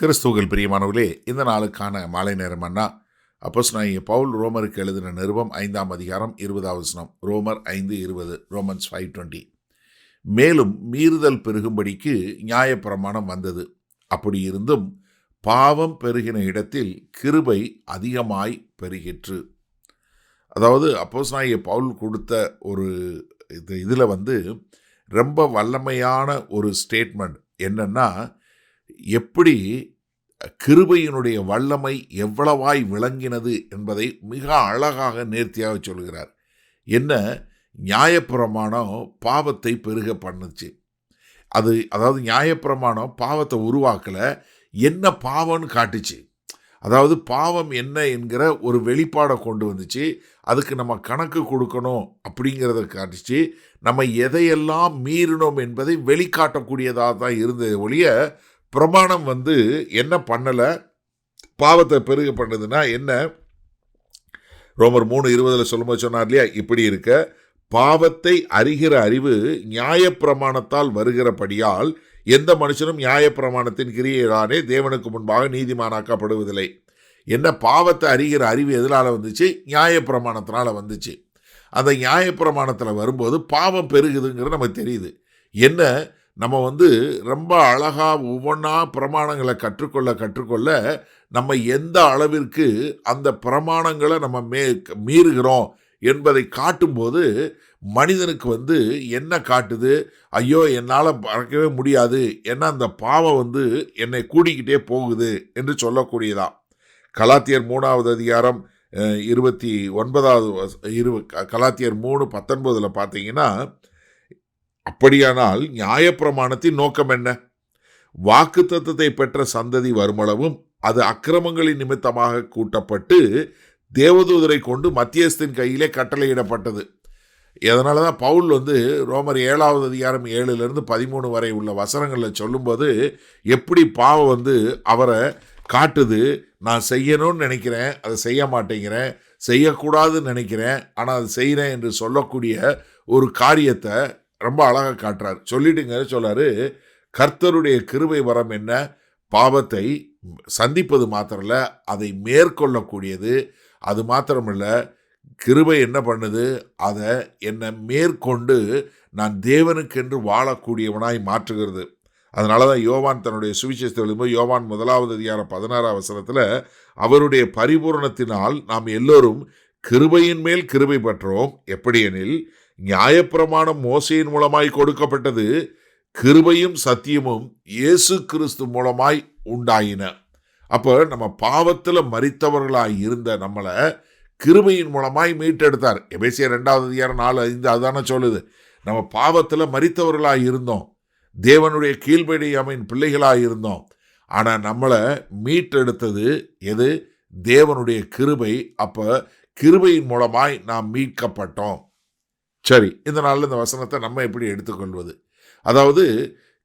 கிறிஸ்துவுக்குள் பிரியமானவர்களே, இந்த நாளுக்கான மாலை நேரம் அண்ணா அப்போஸ்தலனாகிய பவுல் ரோமருக்கு எழுதின நிருபம் 5ஆம் அதிகாரம் 20வது வசனம். ரோமர் 5:20, ரோமன்ஸ் 5:20. மேலும் மீறுதல் பெருகும்படிக்கு நியாயப்பிரமாணம் வந்தது. அப்படி இருந்தும் பாவம் பெருகின இடத்தில் கிருபை அதிகமாய் பெருகிற்று. அதாவது அப்போஸ்தலனாகிய பவுல் கொடுத்த ஒரு இதில் ரொம்ப வல்லமையான ஒரு ஸ்டேட்மெண்ட் என்னன்னா, எப்படி கிருபையினுடைய வல்லமை எவ்வளவாய் விளங்கினது என்பதை மிக அழகாக நேர்த்தியாக சொல்கிறார். என்ன, நியாயப்பிரமாணம் பாவத்தை பெருக பண்ணுச்சு. அதாவது நியாயப்பிரமாணம் பாவத்தை உருவாக்கலை, என்ன பாவம்னு காட்டுச்சு. அதாவது பாவம் என்ன என்கிற ஒரு வெளிப்பாடை கொண்டு வந்துச்சு. அதுக்கு நம்ம கணக்கு கொடுக்கணும் அப்படிங்கிறத காட்டுச்சு. நம்ம எதையெல்லாம் மீறினோம் என்பதை வெளிக்காட்டக்கூடியதாக தான் இருந்தது ஒழிய, பிரமாணம் என்ன பண்ணலை, பாவத்தை பெருக பண்ணதுன்னா என்ன. ரோமர் 3:20 சொல்லும்போது சொன்னார் இல்லையா, இப்படி இருக்க பாவத்தை அறிகிற அறிவு நியாயப்பிரமாணத்தால் வருகிறபடியால் எந்த மனுஷனும் நியாயப்பிரமாணத்தின் கிரியையினாலே தேவனுக்கு முன்பாக நீதிமானாக்கப்படுவதில்லை. என்ன, பாவத்தை அறிகிற அறிவு எதனால் வந்துச்சு? நியாயப்பிரமாணத்தினால வந்துச்சு. அந்த நியாயப்பிரமாணத்தில் வரும்போது பாவம் பெருகுதுங்கிறது நமக்கு தெரியுது. என்ன, நம்ம ரொம்ப அழகாக ஒவ்வொன்றா பிரமாணங்களை கற்றுக்கொள்ள நம்ம எந்த அளவிற்கு அந்த பிரமாணங்களை நம்ம மீறுகிறோம் என்பதை காட்டும்போது மனிதனுக்கு என்ன காட்டுது? ஐயோ, என்னால் மறக்கவே முடியாது, ஏன்னா அந்த பாவம் என்னை கூடிக்கிட்டே போகுது என்று சொல்லக்கூடியதான். கலாத்தியர் 3வது அதிகாரம் 29வது கலாத்தியர் 3:19 பார்த்தீங்கன்னா, அப்படியானால் நியாயப்பிரமாணத்தின் நோக்கம் என்ன? வாக்குத்தத்தத்தை பெற்ற சந்ததி வருமளவும் அது அக்கிரமங்களின் நிமித்தமாக கூட்டப்பட்டு தேவதூதரை கொண்டு மத்தியஸ்தின் கையிலே கட்டளையிடப்பட்டது. அதனால தான் பவுல் ரோமர் 7வது அதிகாரம் 7லிருந்து 13 வரை உள்ள வசனங்களில் சொல்லும்போது எப்படி பாவம் அவரை காட்டுது. நான் செய்யணும்னு நினைக்கிறேன், அதை செய்ய மாட்டேங்கிறேன், செய்யக்கூடாதுன்னு நினைக்கிறேன், ஆனால் அது செய்கிறேன் என்று சொல்லக்கூடிய ஒரு காரியத்தை ரொம்ப அழகாக காட்டுறார். சொல்லிட்டுங்க சொல்லாரு, கர்த்தருடைய கிருபை வரம் என்ன? பாவத்தை சந்திப்பது மாத்திரமல்ல, அதை மேற்கொள்ளக்கூடியது. அது மாத்திரமல்ல, கிருபை என்ன பண்ணுது? அதை என்னை மேற்கொண்டு நான் தேவனுக்கென்று வாழக்கூடியவனாய் மாற்றுகிறது. அதனால தான் யோவான் தன்னுடைய சுவிசேஷத்தை எழுதும்போது யோவான் 1வது அதிகாரம் 16வது வசனத்தில், அவருடைய பரிபூரணத்தினால் நாம் எல்லோரும் கிருபையின் மேல் கிருபை பெற்றோம். எப்படியெனில் நியாயப்பிரமாணம் மோசேயின் மூலமாய் கொடுக்கப்பட்டது, கிருபையும் சத்தியமும் இயேசு கிறிஸ்து மூலமாய் உண்டாயின. அப்போ நம்ம பாவத்தில் மரித்தவர்களாய் இருந்த நம்மளை கிருபையின் மூலமாய் மீட்டெடுத்தார். எபேசியர் 2வது அதிகாரம் 4:5 அதுதானே சொல்லுது. நம்ம பாவத்தில் மரித்தவர்களாய் இருந்தோம், தேவனுடைய கீழ்ப்படியாமையின் பிள்ளைகளாக இருந்தோம். ஆனால் நம்மளை மீட்டெடுத்தது எது? தேவனுடைய கிருபை. அப்போ கிருபையின் மூலமாய் நாம் மீட்கப்பட்டோம். சரி, இந்த நாளில் இந்த வசனத்தை நம்ம எப்படி எடுத்துக்கொள்வது? அதாவது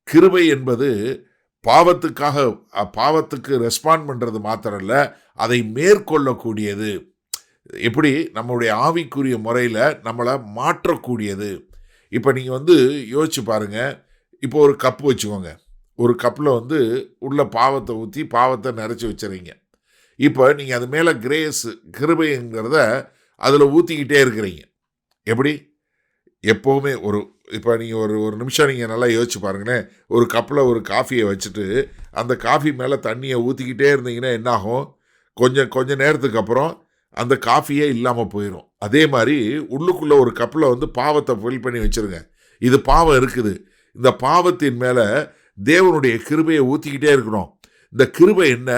கிருபை என்பது பாவத்துக்கு ரெஸ்பாண்ட் பண்ணுறது மாத்திரம் இல்லை, அதை மேற்கொள்ளக்கூடியது. எப்படி? நம்மளுடைய ஆவிக்குரிய முறையில் நம்மளை மாற்றக்கூடியது. இப்போ நீங்கள் யோசிச்சு பாருங்கள். இப்போ ஒரு கப்பு வச்சுக்கோங்க. ஒரு கப்பில் உள்ள பாவத்தை ஊற்றி பாவத்தை நிறச்சி வச்சுறீங்க. இப்போ நீங்கள் அது மேலே கிருபைங்கிறத அதில் ஊற்றிக்கிட்டே இருக்கிறீங்க. எப்படி? எப்போவுமே இப்போ நீங்கள் ஒரு நிமிஷம் நீங்கள் நல்லா யோசிச்சு பாருங்களேன். ஒரு கப்பில் ஒரு காஃபியை வச்சுட்டு அந்த காஃபி மேலே தண்ணியை ஊற்றிக்கிட்டே இருந்தீங்கன்னா என்னாகும்? கொஞ்சம் நேரத்துக்கு அப்புறம் அந்த காஃபியே இல்லாமல் போயிடும். அதே மாதிரி உள்ளுக்குள்ளே ஒரு கப்பில் பாவத்தை ஃபில் பண்ணி வச்சுருங்க. இது பாவம் இருக்குது. இந்த பாவத்தின் மேலே தேவனுடைய கிருபையை ஊற்றிக்கிட்டே இருக்கணும். இந்த கிருபை என்ன?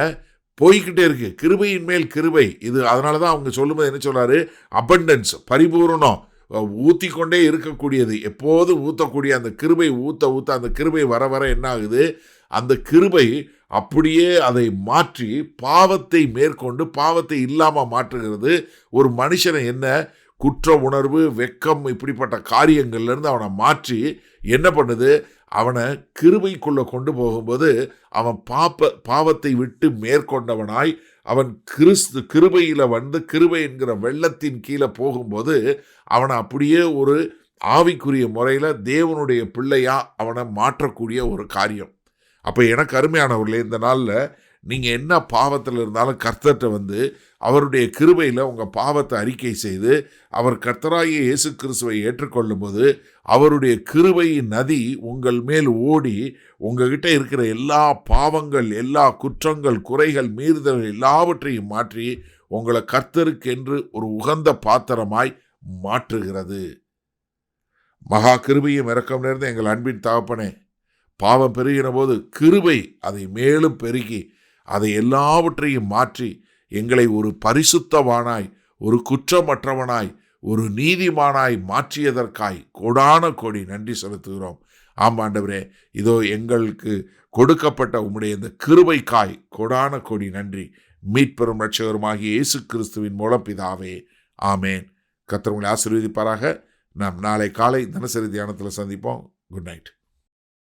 போய்கிட்டே இருக்கு. கிருபையின் மேல் கிருபை. இது அதனால தான் அவங்க சொல்லும்போது என்ன சொல்றாரு? அபண்டன்ஸ், பரிபூரணம், ஊற்றிக்கொண்டே இருக்கக்கூடியது, எப்போதும் ஊற்றக்கூடிய அந்த கிருபை ஊற்ற அந்த கிருபை வர என்ன ஆகுது? அந்த கிருபை அப்படியே அதை மாற்றி பாவத்தை மேற்கொண்டு பாவத்தை இல்லாமல் மாற்றுகிறது. ஒரு மனுஷனை என்ன குற்ற உணர்வு, வெக்கம், இப்படிப்பட்ட காரியங்கள்லேருந்து அவனை மாற்றி என்ன பண்ணுது? அவனை கிருபைக்குள்ளே கொண்டு போகும்போது அவன் பாவத்தை விட்டு மேற்கொண்டவனாய் அவன் கிருபையில் கிருபை என்கிற வெள்ளத்தின் கீழே போகும்போது அவனை அப்படியே ஒரு ஆவிக்குரிய முறையில் தேவனுடைய பிள்ளையா அவனை மாற்றக்கூடிய ஒரு காரியம். அப்போ எனக்கு அருமையானவர்களே, இந்த நாளில் நீங்கள் என்ன பாவத்தில் இருந்தாலும் கர்த்தர்கிட்ட வந்து அவருடைய கிருபையில் உங்கள் பாவத்தை அறிக்கை செய்து அவர் கர்த்தராகிய இயேசு கிறிஸ்துவை ஏற்றுக்கொள்ளும் போது அவருடைய கிருபையின் நதி உங்கள் மேல் ஓடி உங்ககிட்ட இருக்கிற எல்லா பாவங்கள், எல்லா குற்றங்கள், குறைகள், மீறுதல்கள் எல்லாவற்றையும் மாற்றி உங்களை கர்த்தருக்கென்று ஒரு உகந்த பாத்திரமாய் மாற்றுகிறது. மகா கிருபையும் இரக்கம் நிறைந்த எங்கள் அன்பின் தகப்பனே, பாவம் பெருகின போது கிருபை அதை மேலும் பெருகி அதை எல்லாவற்றையும் மாற்றி எங்களை ஒரு பரிசுத்தவானாய், ஒரு குற்றமற்றவனாய், ஒரு நீதிமானாய் மாற்றியதற்காய் கோடான கோடி நன்றி செலுத்துகிறோம். ஆம் ஆண்டவரே, இதோ எங்களுக்கு கொடுக்கப்பட்ட உம்முடைய இந்த கிருபைக்காய் கோடான கோடி நன்றி. மீட்பெரும் இரட்சகருமாகிய இயேசு கிறிஸ்துவின் மூலம் பிதாவே, ஆமேன். கர்த்தர் உங்களை ஆசீர்வதிப்பாராக. நாம் நாளை காலை தினசரி தியானத்தில் சந்திப்போம். Good night.